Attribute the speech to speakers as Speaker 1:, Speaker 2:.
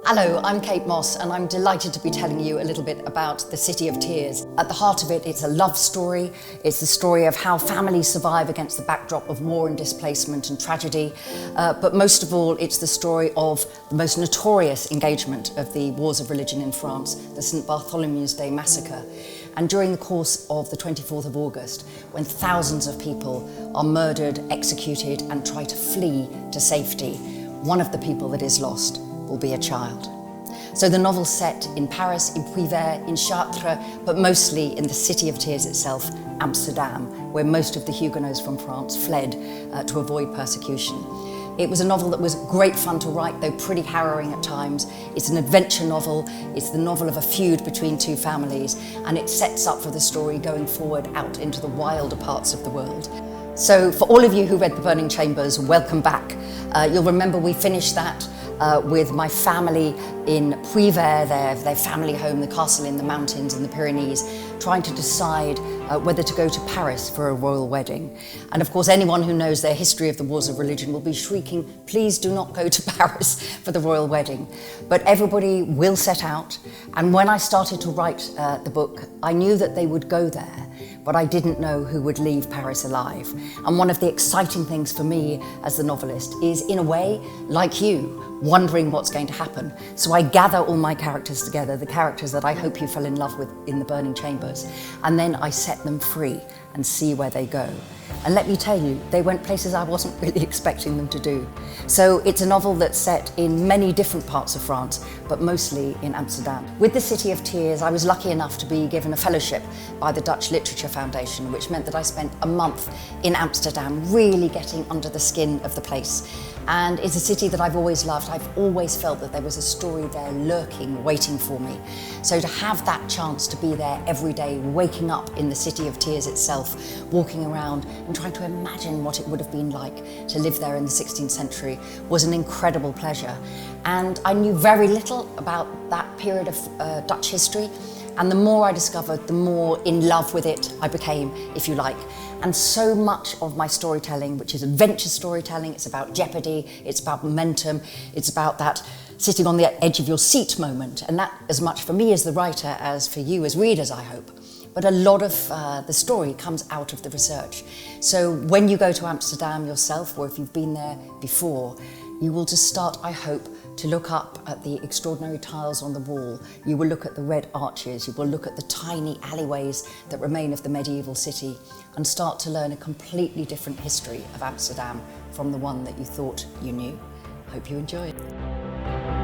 Speaker 1: Hello, I'm Kate Mosse and I'm delighted to be telling you a little bit about the City of Tears. At the heart of it, it's a love story. It's the story of how families survive against the backdrop of war and displacement and tragedy. But most of all, it's the story of the most notorious engagement of the wars of religion in France, the St. Bartholomew's Day massacre. And during the course of the 24th of August, when thousands of people are murdered, executed and try to flee to safety, one of the people that is lost will be a child. So the novel's set in Paris, in Puy-Vert, in Chartres, but mostly in the City of Tears itself, Amsterdam, where most of the Huguenots from France fled to avoid persecution. It was a novel that was great fun to write, though pretty harrowing at times. It's an adventure novel, it's the novel of a feud between two families, and it sets up for the story going forward out into the wilder parts of the world. So for all of you who read The Burning Chambers, welcome back. You'll remember we finished that with my family in Puy-Vert, their family home, the castle in the mountains in the Pyrenees, trying to decide whether to go to Paris for a royal wedding. And of course, anyone who knows their history of the wars of religion will be shrieking, please do not go to Paris for the royal wedding. But everybody will set out. And when I started to write the book, I knew that they would go there, but I didn't know who would leave Paris alive. And one of the exciting things for me as the novelist is, in a way, like you, wondering what's going to happen. So I gather all my characters together, the characters that I hope you fell in love with in The Burning Chambers, and then I set them free and see where they go. And let me tell you, they went places I wasn't really expecting them to do. So it's a novel that's set in many different parts of France, but mostly in Amsterdam. With The City of Tears, I was lucky enough to be given a fellowship by the Dutch Literature Foundation, which meant that I spent a month in Amsterdam, really getting under the skin of the place. And it's a city that I've always loved. I've always felt that there was a story there lurking, waiting for me. So to have that chance to be there every day, waking up in the City of Tears itself, walking around and trying to imagine what it would have been like to live there in the 16th century was an incredible pleasure. And I knew very little about that period of Dutch history. And the more I discovered, the more in love with it I became, if you like. And so much of my storytelling, which is adventure storytelling, it's about jeopardy, it's about momentum, it's about that sitting on the edge of your seat moment. And that as much for me as the writer as for you as readers, I hope. But a lot of the story comes out of the research. So when you go to Amsterdam yourself, or if you've been there before, you will just start, I hope, to look up at the extraordinary tiles on the wall. You will look at the red arches, you will look at the tiny alleyways that remain of the medieval city and start to learn a completely different history of Amsterdam from the one that you thought you knew. Hope you enjoy it.